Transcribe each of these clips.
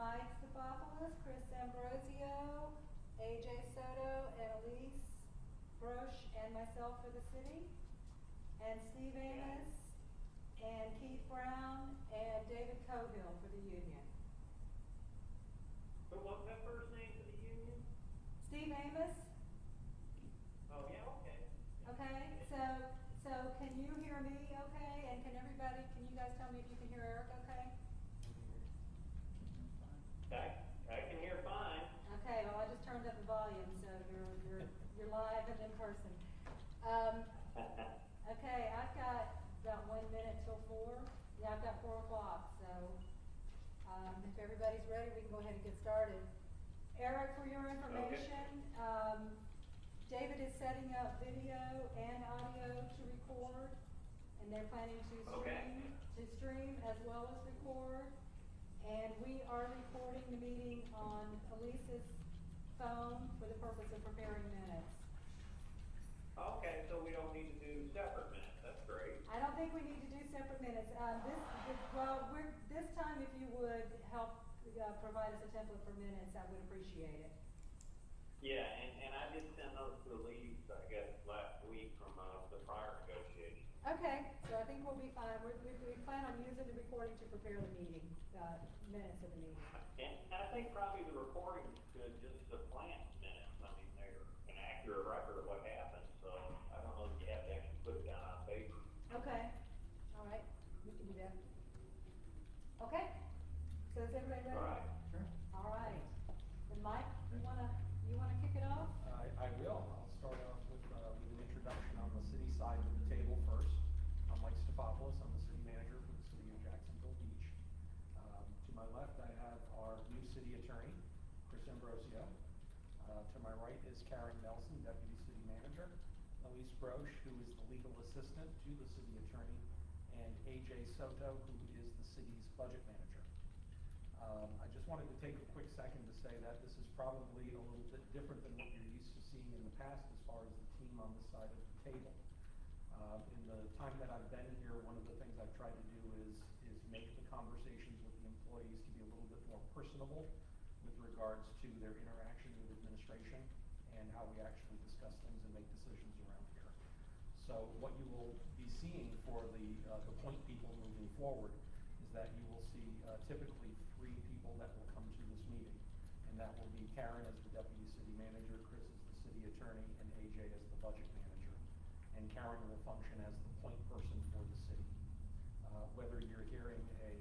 Mike Stephanopoulos, Chris Ambrosio, AJ Soto, and Elise Broche, and myself for the city, and Steve Amos, and Keith Brown, and David Cohill for the union. So what's that first name for the union? Steve Amos? Oh, yeah, okay. Okay, so can you hear me okay? And can you guys tell me if you can hear Eric okay? I can hear fine. Okay, well, I just turned up the volume, so you're live and in person. Okay, I've got about 1 minute till 4. Yeah, I've got 4 o'clock, so if everybody's ready, we can go ahead and get started. Eric, for your information, David is setting up video and audio to record, and they're planning to stream as well as record. And we are recording the meeting on Elise's phone for the purpose of preparing minutes. Okay, so we don't need to do separate minutes. That's great. I don't think we need to do separate minutes. This time, if you would help provide us a template for minutes, I would appreciate it. Yeah, and I did send those to Elise, I guess, last week from the prior negotiations. Okay, so I think we'll be fine. We plan on using the recording to prepare the meeting, minutes of the meeting. And I think probably the recording could just supplant minutes. I mean, they're an accurate record of what happened, so I don't know if you have to actually put it down on paper. Okay, all right, we can do that. Okay, so is everybody ready? All right. Sure. All right, and Mike, you wanna kick it off? I will. I'll start off with an introduction on the city side of the table first. I'm Mike Stephanopoulos. I'm the city manager for the city of Jacksonville Beach. To my left, I have our new city attorney, Chris Ambrosio. To my right is Karen Nelson, deputy city manager. Elise Broche, who is the legal assistant to the city attorney, and AJ Soto, who is the city's budget manager. I just wanted to take a quick second to say that this is probably a little bit different than what you're used to seeing in the past as far as the team on this side of the table. In the time that I've been here, one of the things I've tried to do is make the conversations with the employees to be a little bit more personable with regards to their interaction with administration and how we actually discuss things and make decisions around here. So what you will be seeing for the point people moving forward is that you will see typically 3 people that will come to this meeting. And that will be Karen as the deputy city manager, Chris as the city attorney, and AJ as the budget manager. And Karen will function as the point person for the city. Whether you're hearing a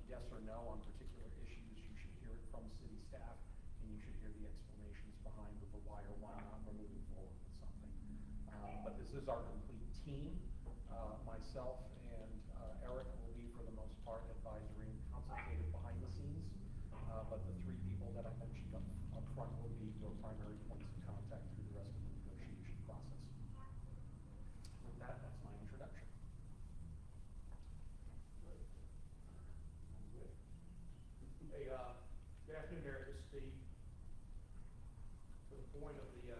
yes or no on particular issues, you should hear it from city staff, and you should hear the explanations behind the why or why not we're moving forward with something. But this is our complete team. Myself and Eric will be, for the most part, advisory and consultative behind the scenes. But the 3 people that I mentioned up front will be your primary points of contact through the rest of the negotiation process. With that, that's my introduction. Hey, good afternoon, Eric. This is Steve. For the point of the union,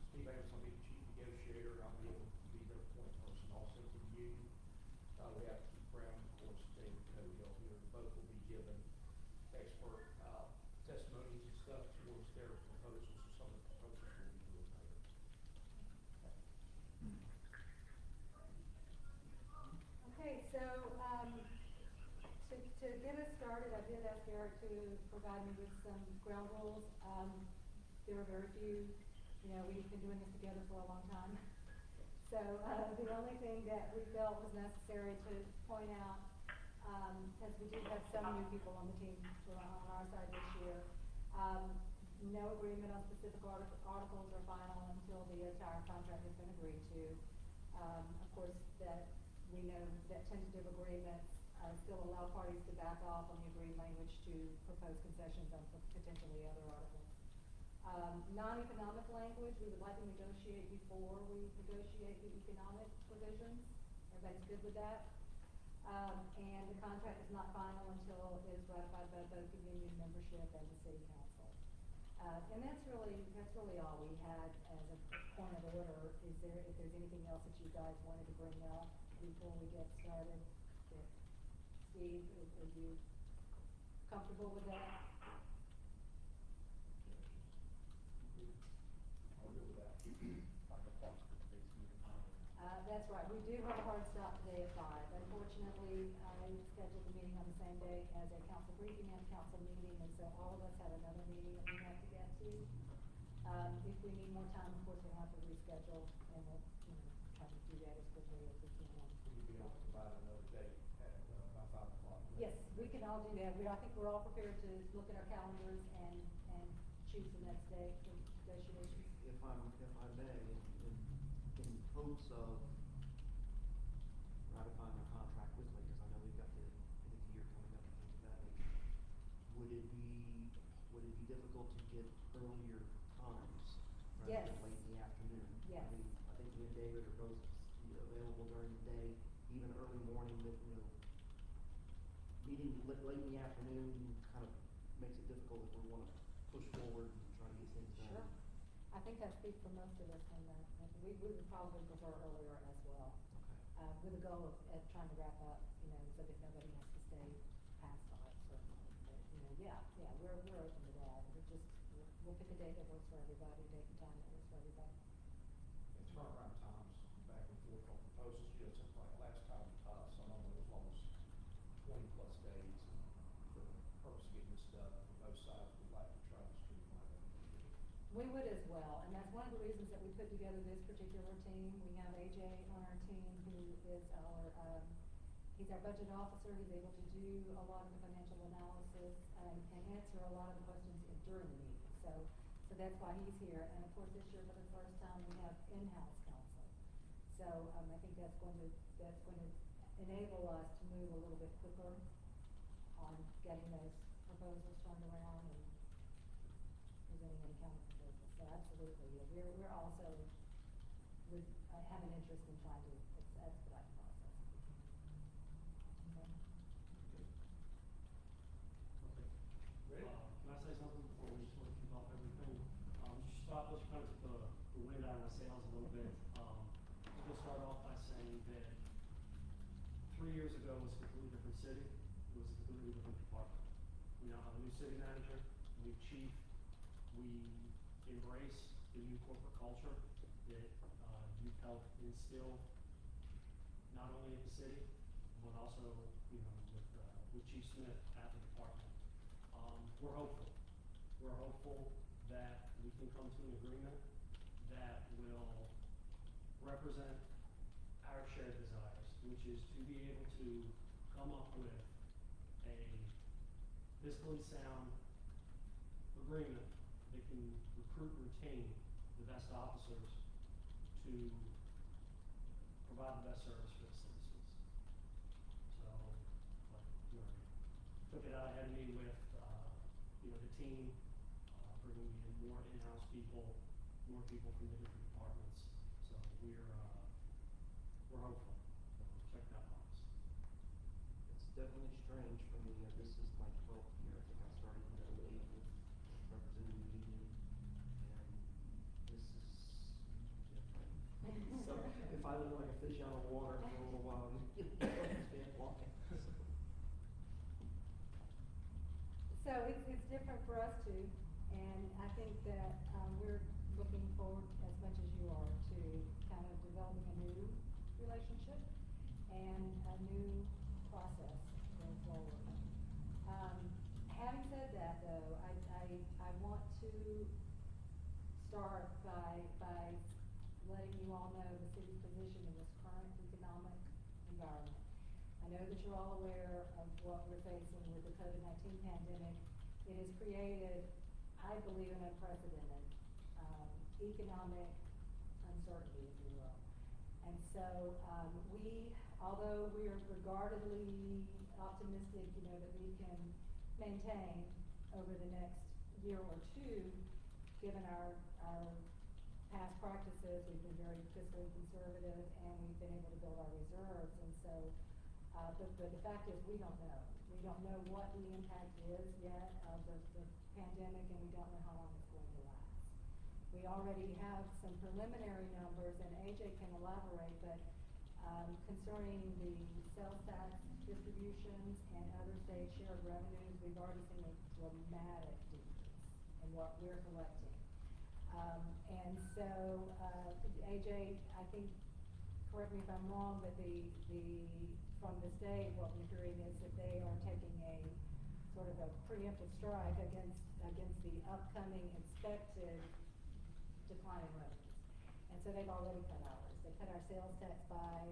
Steve Amos will be the chief negotiator, and I'll be able to be their point person also to the union. We have Keith Brown, of course, David Cohill here. Both will be given expert testimonies and stuff towards their proposals, or some of the proposals will be doing later. Okay, so to get us started, I did ask Eric to provide me with some ground rules. There are very few, we've been doing this together for a long time. So the only thing that we felt was necessary to point out, as we do have some new people on the team on our side this year, no agreement on specific articles are final until the entire contract has been agreed to. Of course, that we know that tentative agreements still allow parties to back off on the agreed language to propose concessions on potentially other articles. Non-economic language, we would like to negotiate before we negotiate the economic provisions. Everybody's good with that? And the contract is not final until it is ratified by both the union membership and the city council. And that's really all we had as a point of order. If there's anything else that you guys wanted to bring up before we get started? Steve, or you? comfortable with that? I'll go with that. 5 o'clock for today's meeting. That's right, we do have a hard stop today at 5. Unfortunately, I scheduled the meeting on the same day as a council briefing and council meeting, and so all of us have another meeting that we have to get to. If we need more time, of course, we'll have to reschedule, and we'll, try to do that as quickly as we can. Will you be able to provide another date at, by 5 o'clock? Yes, we can all do that. I think we're all prepared to look at our calendars and choose the next day for negotiations. If I may, in hopes of ratifying our contract with me, because I know we've got the year coming up and things of that nature, would it be difficult to get earlier times rather Yes. than late in the afternoon? Yes. I mean, I think me and David are both available during the day, even early morning, that, meeting late in the afternoon kind of makes it difficult if we wanna push forward and try to get things done. Sure. I think I speak for most of us on that. We would probably prefer earlier as well, Okay. with the goal of trying to wrap up, so that nobody has to stay past 5 certainly. But, yeah, we're open to that. We'll pick a date that works for everybody, a date and time that works for everybody. And turnaround times back and forth on proposals, it's like last time, some of them was almost 20+ days. And for the purpose of getting this done from both sides, we'd like to try to streamline it. We would as well, and that's one of the reasons that we put together this particular team. We have AJ on our team who is he's our budget officer. He's able to do a lot of the financial analysis and answer a lot of the questions during the meeting. So that's why he's here. And of course, this year for the first time, we have in-house counsel. So I think that's going to enable us to move a little bit quicker on getting those proposals turned around and presenting any counter proposals. So absolutely, yeah, we're also would have an interest in trying to expedite the process. Okay. Okay. Ready? Can I say something before we just sort of kick off everything? Just start, let's kind of took the wind out of my sails a little bit. I'm gonna start off by saying that 3 years ago was a completely different city. It was a completely different department. We now have a new city manager, a new chief. We embrace the new corporate culture that you've helped instill, not only at the city, but also, with Chief Smith at the department. We're hopeful. We're hopeful that we can come to an agreement that will represent our shared desires, which is to be able to come up with a fiscally sound agreement that can recruit and retain the best officers to provide the best service for the citizens. So, took it out ahead of me with, the team, bringing in more in-house people, more people from the different departments. So we're hopeful. Check that box. It's definitely strange for me. This is my 12th year. I think I started in 2008 with representing the union, and this is different. So if I look like a fish out of water for a little while, you understand why. So it's different for us too, and I think that we're looking forward as much as you are to kind of developing a new relationship and a new process going forward. Having said that, though, I want to start by letting you all know the city's position in this current economic environment. I know that you're all aware of what we're facing with the COVID-19 pandemic. It has created, I believe, an unprecedented economic uncertainty, if you will. And so although we are regardedly optimistic, that we can maintain over the next year or two, given our past practices, we've been very fiscally conservative and we've been able to build our reserves. And so, but the fact is, we don't know. We don't know what the impact is yet of the pandemic, and we don't know how long it's going to last. We already have some preliminary numbers, and AJ can elaborate, but concerning the sales tax distributions and other state shared revenues, we've already seen a dramatic decrease in what we're collecting. And so, AJ, I think, correct me if I'm wrong, but from the state, what we're hearing is that they are taking a sort of a preemptive strike against the upcoming expected decline in revenues. And so they've already cut ours. They cut our sales tax by,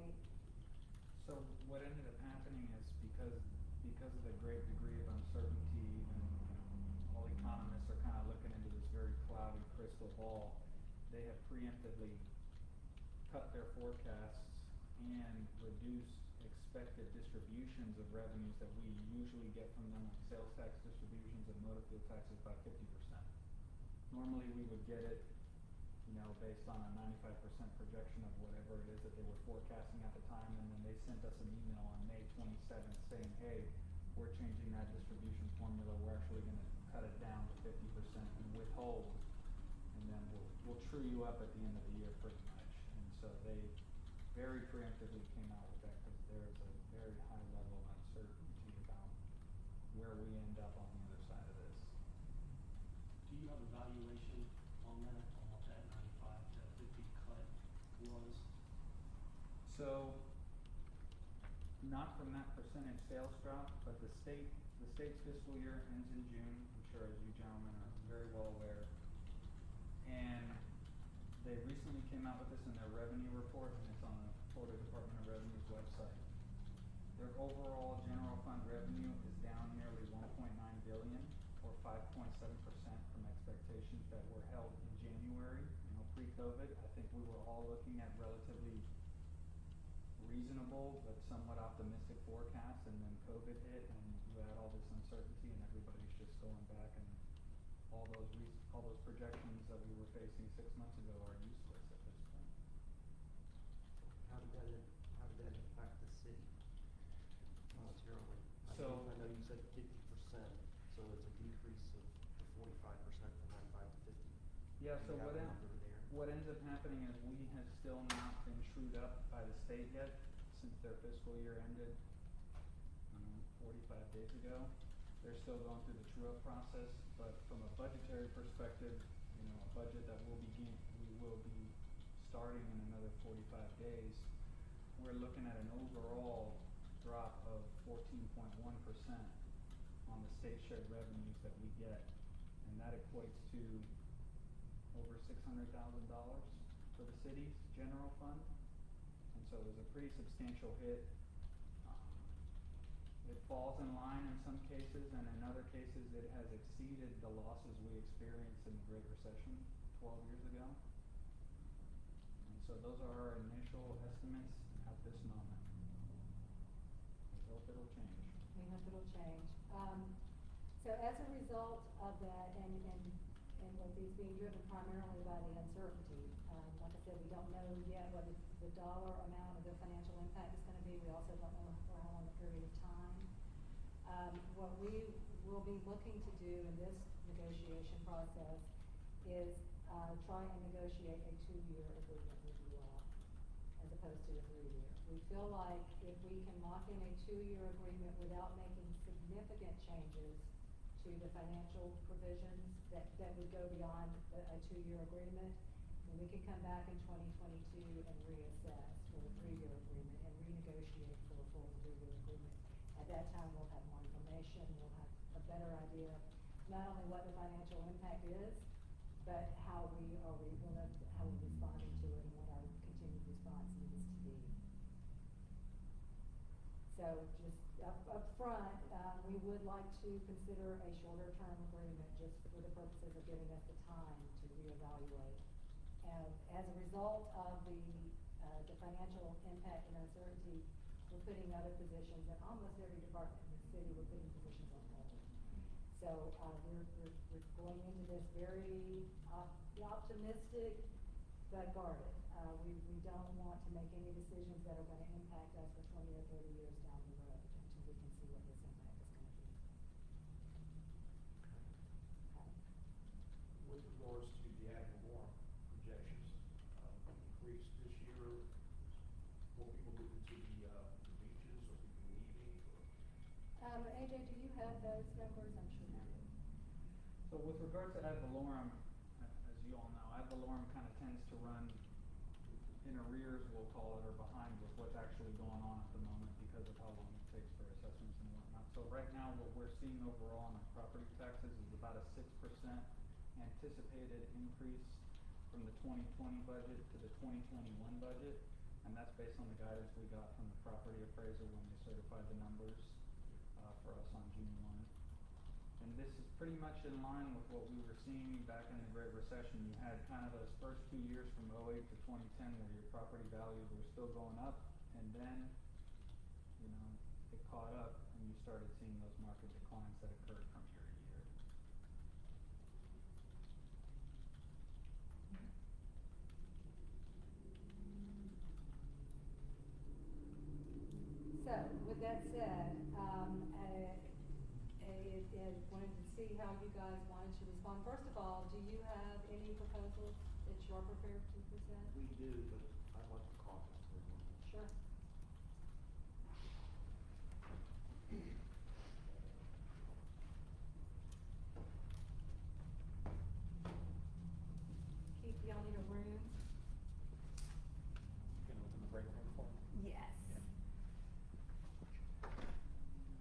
So what ended up happening is because of the great degree of uncertainty and all economists are kind of looking into this very cloudy crystal ball, they have preemptively cut their forecasts and reduced expected distributions of revenues that we usually get from them, like sales tax distributions and motor fuel taxes, by 50%. Normally we would get it, based on a 95% projection of whatever it is that they were forecasting at the time, and then they sent us an email on May 27th saying, hey, we're changing that distribution formula, we're actually going to cut it down to 50% and withhold, and then we'll true you up at the end of the year pretty much. And so they very preemptively came out with that because there is a very high level of uncertainty about where we end up on the other side of this. Do you have a valuation on that, on what that 95 to 50 cut was? So, not from that percentage sales drop, but the state's fiscal year ends in June, I'm sure as you gentlemen are very well aware. And they recently came out with this in their revenue report, and it's on the Florida Department of Revenue's website. Their overall general fund revenue is down nearly 1.9 billion, or 5.7% from expectations that were held in January, pre-COVID. I think we were all looking at relatively reasonable but somewhat optimistic forecasts, and then COVID hit, and you had all this uncertainty, and everybody's just going back, and all those projections that we were facing 6 months ago are useless at this point. How did that impact the city monetarily? So- I know you said 50%, so it's a decrease of 45% from 95 to 50. Yeah, Do so you have a number there? what ends up happening is we have still not been trued up by the state yet since their fiscal year ended, 45 days ago. They're still going through the true-up process, but from a budgetary perspective, a budget that we will be starting in another 45 days, we're looking at an overall drop of 14.1% on the state shared revenues that we get, and that equates to over $600,000 for the city's general fund, and so it was a pretty substantial hit. It falls in line in some cases, and in other cases it has exceeded the losses we experienced in the Great Recession 12 years ago. And so those are our initial estimates at this moment. We hope it'll change. we hope it'll change. So as a result of that, and with these being driven primarily by the uncertainty, like I said, we don't know yet what the dollar amount of the financial impact is going to be. We also don't know for how long a period of time. What we will be looking to do in this negotiation process is try and negotiate a 2-year agreement with you all, as opposed to a 3-year. We feel like if we can lock in a 2-year agreement without making significant changes to the financial provisions that would go beyond a 2-year agreement, then we can come back in 2022 and reassess for a 3-year agreement and renegotiate for a full 3-year agreement. At that time, we'll have more information, we'll have a better idea, not only what the financial impact is, but how we're responding to it and what our continued response needs to be. So just up front, we would like to consider a shorter term agreement just for the purposes of giving us the time to reevaluate. As a result of the financial impact and uncertainty, we're putting other positions in almost every department in the city, we're putting positions on hold. So we're going into this very optimistic but guarded. We don't want to make any decisions that are going to impact us for 20 or 30 years down the road until we can see what this impact is going to be. Okay. With regards to the ad valorem projections, increase this year, more people moving to the beaches, or people leaving, or AJ, do you have those numbers? I'm sure you do. So with regard to ad valorem, as you all know, ad valorem kind of tends to run in arrears, we'll call it, or behind with what's actually going on at the moment because of how long it takes for assessments and whatnot. So right now, what we're seeing overall on our property taxes is about a 6% anticipated increase from the 2020 budget to the 2021 budget. And that's based on the guidance we got from the property appraiser when they certified the numbers for us on June 1. And this is pretty much in line with what we were seeing back in the Great Recession. You had kind of those first 2 years from 08 to 2010 where your property values were still going up, and then, you know, it caught up and you started seeing those market declines that occurred from year to year. So, with that said, I wanted to see how you guys wanted to respond. First of all, do you have any proposals that you're prepared to present? We do, but I'd like to caucus for one. Sure.